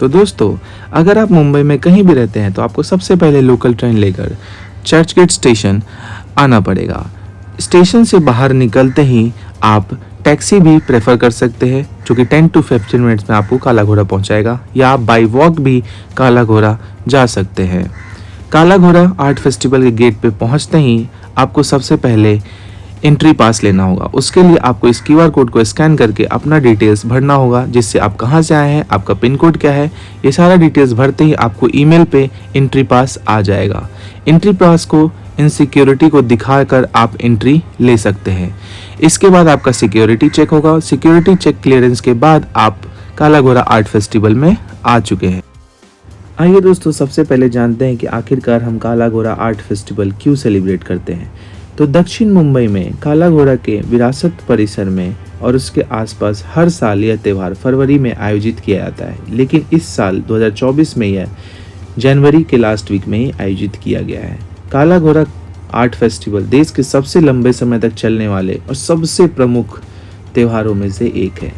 तो दोस्तों, अगर आप मुंबई में कहीं भी रहते हैं तो आपको सबसे पहले लोकल ट्रेन लेकर चर्च गेट स्टेशन आना पड़ेगा। स्टेशन से बाहर निकलते ही आप टैक्सी भी प्रेफर कर सकते हैं, जो कि 10 to 15 मिनट्स में आपको काला घोड़ा पहुंचाएगा, या आप बाई वॉक भी काला घोड़ा जा सकते हैं। काला घोड़ा आर्ट फेस्टिवल के गेट पे पहुंचते ही आपको सबसे पहले एंट्री पास लेना होगा। उसके लिए आपको इस क्यूआर कोड को स्कैन करके अपना डिटेल्स भरना होगा, जिससे आप कहाँ से आए हैं, आपका पिन कोड क्या है, ये सारा डिटेल्स भरते ही आपको ईमेल पे एंट्री पास आ जाएगा। एंट्री पास को इन सिक्योरिटी को दिखाकर आप एंट्री ले सकते हैं। इसके बाद आपका सिक्योरिटी चेक होगा। सिक्योरिटी चेक क्लियरेंस के बाद आप काला घोड़ा आर्ट फेस्टिवल में आ चुके हैं। आइए दोस्तों, सबसे पहले जानते हैं कि आखिरकार हम काला घोड़ा आर्ट फेस्टिवल क्यों सेलिब्रेट करते हैं। तो दक्षिण मुंबई में काला घोड़ा के विरासत परिसर में और उसके आसपास हर साल यह त्यौहार फरवरी में आयोजित किया जाता है, लेकिन इस साल 2024 में यह जनवरी के लास्ट वीक में ही आयोजित किया गया है। काला घोड़ा आर्ट फेस्टिवल देश के सबसे लंबे समय तक चलने वाले और सबसे प्रमुख त्योहारों में से एक है।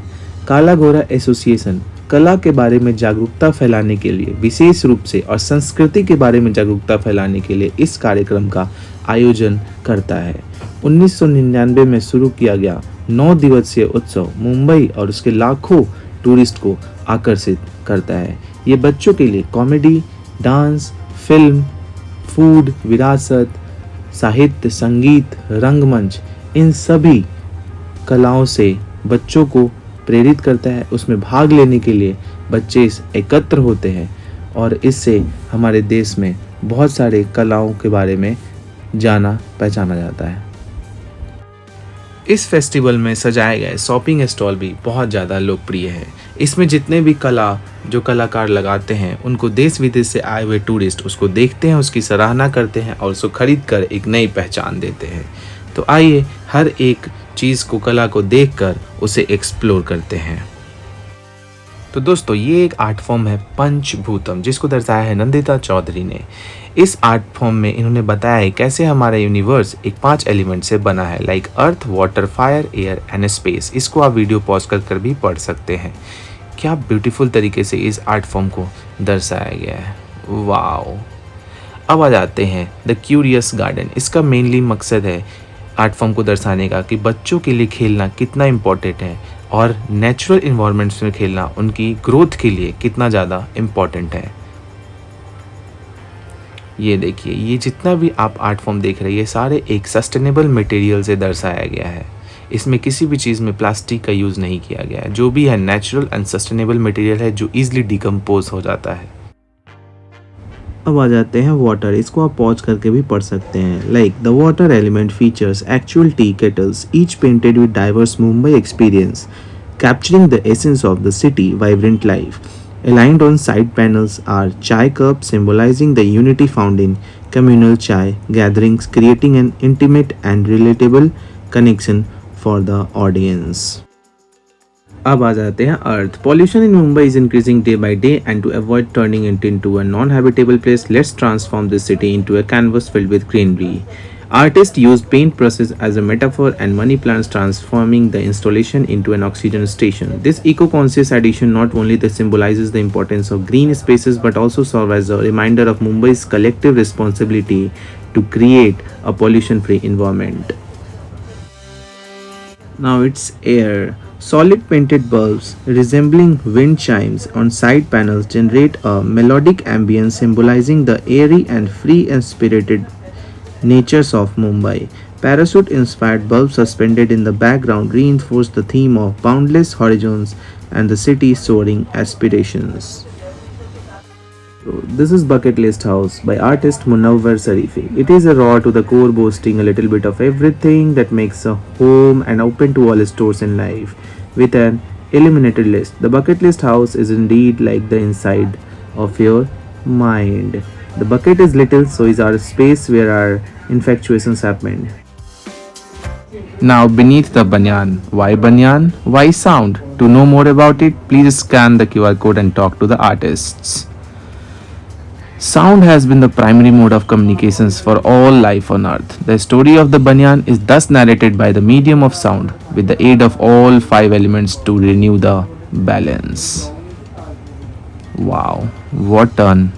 काला घोड़ा एसोसिएशन कला के बारे में जागरूकता फैलाने के लिए विशेष रूप से और संस्कृति के बारे में जागरूकता फैलाने के लिए इस कार्यक्रम का आयोजन करता है। 1999 में शुरू किया गया 9 दिवसीय उत्सव मुंबई और उसके लाखों टूरिस्ट को आकर्षित करता है। ये बच्चों के लिए कॉमेडी, डांस, फिल्म, फूड, विरासत, साहित्य, संगीत, रंगमंच, इन सभी कलाओं से बच्चों को प्रेरित करता है। उसमें भाग लेने के लिए बच्चे एकत्र होते हैं और इससे हमारे देश में बहुत सारे कलाओं के बारे में जाना पहचाना जाता है। इस फेस्टिवल में सजाए गए शॉपिंग स्टॉल भी बहुत ज़्यादा लोकप्रिय है। इसमें जितने भी जो कलाकार लगाते हैं, उनको देश विदेश से आए हुए टूरिस्ट उसको देखते हैं, उसकी सराहना करते हैं और उसको खरीद कर एक नई पहचान देते हैं। तो आइए हर एक चीज़ को, कला को देखकर उसे एक्सप्लोर करते हैं। तो दोस्तों, ये एक आर्ट फॉर्म है पंचभूतम, जिसको दर्शाया है नंदिता चौधरी ने। इस आर्ट फॉर्म में इन्होंने बताया है कैसे हमारा यूनिवर्स एक 5 एलिमेंट से बना है, like earth, water, fire, air and space. इसको आप वीडियो पॉज कर भी पढ़ सकते हैं। क्या ब्यूटीफुल तरीके से इस आर्ट फॉर्म को दर्शाया गया है, वाओ। अब आ जाते हैं द क्यूरियस गार्डन। इसका मेनली मकसद है आर्ट फॉर्म को दर्शाने का कि बच्चों के लिए खेलना कितना इम्पोर्टेंट है और नेचुरल इन्वायरमेंट्स में खेलना उनकी ग्रोथ के लिए कितना ज़्यादा इम्पोर्टेंट है। ये देखिए, ये जितना भी आप आर्ट फॉर्म देख रहे हैं, ये सारे एक सस्टेनेबल मटेरियल से दर्शाया गया है। इसमें किसी भी चीज़ में प्लास्टिक का यूज़ नहीं किया गया है। जो भी है नेचुरल एंड सस्टेनेबल मटेरियल है, जो ईजिली डिकम्पोज हो जाता है। अब आ जाते हैं वाटर। इसको आप पॉज करके भी पढ़ सकते हैं। Like the water element features actual T kettles, each painted with diverse Mumbai experience, capturing the essence of the city vibrant life. Aligned on side panels are chai cups symbolizing the unity found in communal chai gatherings, creating an intimate and relatable connection for the audience. अब आ जाते हैं अर्थ। Pollution in Mumbai is increasing day by day, and to avoid turning it into a non-habitable place, let's transform this city into a canvas filled with greenery. Artists used paint brushes as a metaphor and money plants, transforming the installation into an oxygen station. This eco-conscious addition not only symbolizes the importance of green spaces but also serves as a reminder of Mumbai's collective responsibility to create a pollution-free environment. Now it's air. Solid painted bulbs resembling wind chimes on side panels generate a melodic ambience symbolizing the airy and free and spirited natures of Mumbai. Parachute-inspired bulbs suspended in the background reinforce the theme of boundless horizons and the city's soaring aspirations. So, this is Bucket List House by artist Munawwar Sarifi. It is a raw to the core, boasting a little bit of everything that makes a home and open to all stores in life. With an illuminated list, the Bucket List House is indeed like the inside of your mind. The bucket is little, so is our space where our infatuations happen. Now beneath the banyan. Why banyan? Why sound? To know more about it, please scan the QR code and talk to the artists. Sound has been the primary mode of communications for all life on earth. The story of the banyan is thus narrated by the medium of sound, with the aid of all 5 elements to renew the balance. Wow, what an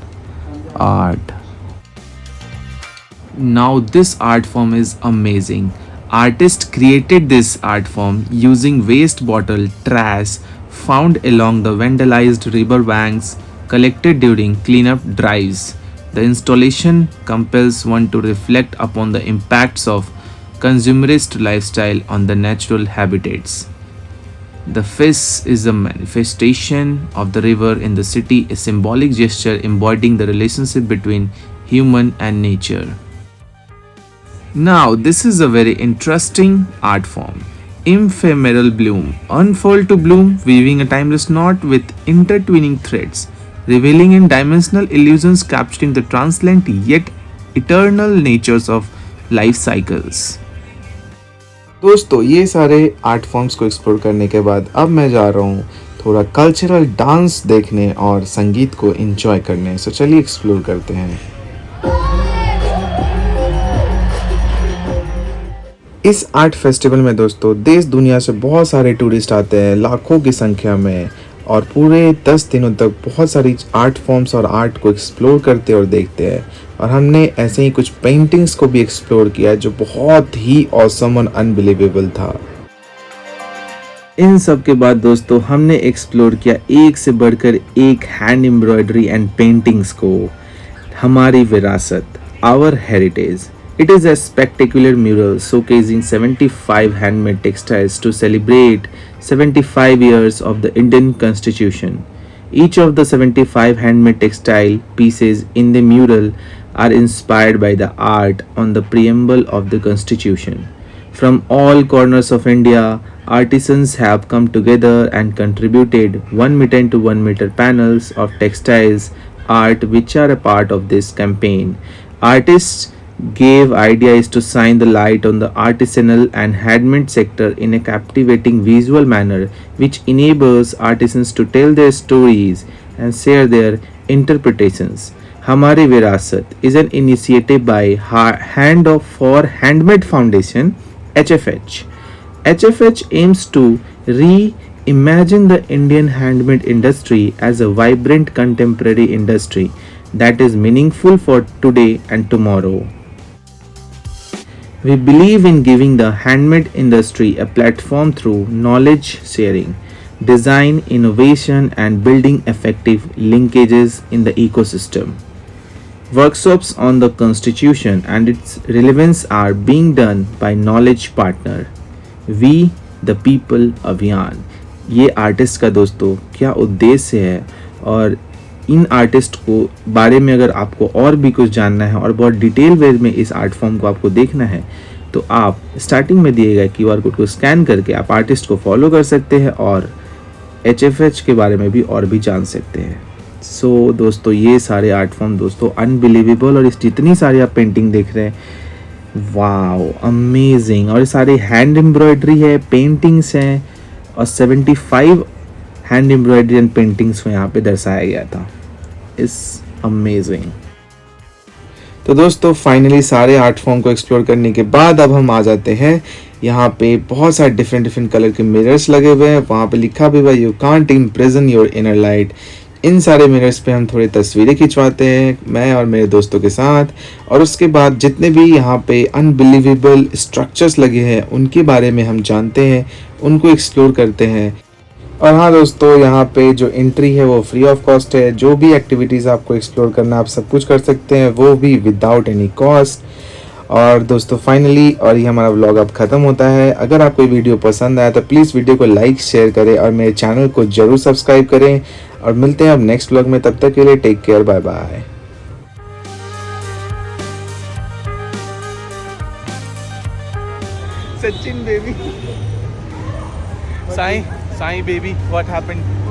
art. Now this art form is amazing. Artist created this art form using waste bottle trash found along the vandalized river banks collected during cleanup drives. The installation compels one to reflect upon the impacts of consumerist lifestyle on the natural habitats. The fish is a manifestation of the river in the city, a symbolic gesture embodying the relationship between human and nature. Now, this is a very interesting art form. Ephemeral bloom. Unfold to bloom, weaving a timeless knot with intertwining threads, revealing in dimensional illusions capturing the transient yet eternal natures of life cycles. दोस्तों ये सारे art forms को explore करने के बाद अब मैं जा रहा हूँ थोड़ा कल्चरल डांस देखने और संगीत को एंजॉय करने। सो चलिए एक्सप्लोर करते हैं। इस आर्ट फेस्टिवल में दोस्तों देश दुनिया से बहुत सारे टूरिस्ट आते हैं लाखों की संख्या में, और पूरे 10 दिनों तक बहुत सारी आर्ट फॉर्म्स और आर्ट को एक्सप्लोर करते और देखते हैं। और हमने ऐसे ही कुछ पेंटिंग्स को भी एक्सप्लोर किया जो बहुत ही ऑसम और अनबिलीवेबल था। इन सब के बाद दोस्तों हमने एक्सप्लोर किया एक से बढ़कर एक हैंड एम्ब्रॉयडरी एंड पेंटिंग्स को, हमारी विरासत, our heritage. It is a spectacular mural showcasing 75 handmade textiles to celebrate 75 years of the Indian Constitution. Each of the 75 handmade textile pieces in the mural are inspired by the art on the preamble of the Constitution. From all corners of India, artisans have come together and contributed 1 meter into 1 meter panels of textiles art which are a part of this campaign. Artists gave ideas to shine the light on the artisanal and handmade sector in a captivating visual manner which enables artisans to tell their stories and share their interpretations. Hamari Virasat is an initiative by Hand of for Handmade Foundation HFH. HFH aims to reimagine the Indian handmade industry as a vibrant contemporary industry that is meaningful for today and tomorrow. We believe in giving the handmade industry a platform through knowledge sharing, design, innovation, and building effective linkages in the ecosystem. Workshops on the Constitution and its relevance are being done by Knowledge Partner, We the People अभियान। ये artist का दोस्तों क्या उद्देश्य है, और इन artist को बारे में अगर आपको और भी कुछ जानना है और बहुत डिटेल वे में इस आर्ट फॉर्म को आपको देखना है तो आप स्टार्टिंग में दिए गए क्यूआर कोड को स्कैन करके आप आर्टिस्ट को फॉलो कर सकते हैं और HFH के बारे में भी और भी जान सकते हैं। सो दोस्तों ये सारे आर्ट फॉर्म दोस्तों अनबिलीवेबल, और इस जितनी सारी आप पेंटिंग देख रहे हैं, वाओ अमेजिंग। और ये सारी हैंड एम्ब्रॉयडरी है, पेंटिंग्स हैं, और 75 हैंड एम्ब्रॉयडरी एंड पेंटिंग्स को यहाँ पे दर्शाया गया था। इस अमेजिंग। तो दोस्तों फाइनली सारे आर्ट फॉर्म को एक्सप्लोर करने के बाद अब हम आ जाते हैं यहाँ पे बहुत सारे डिफरेंट कलर के मिरर्स लगे हुए हैं। वहाँ पे लिखा भी हुआ you can't imprison your inner light. इन सारे मिरर्स पे हम थोड़ी तस्वीरें खिंचवाते हैं मैं और मेरे दोस्तों के साथ, और उसके बाद जितने भी यहाँ पे अनबिलीवेबल स्ट्रक्चर्स लगे हैं उनके बारे में हम जानते हैं, उनको एक्सप्लोर करते हैं। और हाँ दोस्तों यहाँ पे जो एंट्री है वो फ्री ऑफ कॉस्ट है। जो भी एक्टिविटीज़ आपको एक्सप्लोर करना आप सब कुछ कर सकते हैं, वो भी विदाउट एनी कॉस्ट। और दोस्तों फाइनली और ये हमारा व्लॉग अब ख़त्म होता है। अगर आपको वीडियो पसंद आया तो प्लीज़ वीडियो को लाइक शेयर करें और मेरे चैनल को ज़रूर सब्सक्राइब करें, और मिलते हैं अब नेक्स्ट व्लॉग में। तब तक के लिए take care, bye bye. Sachin baby. Sai baby, what happened?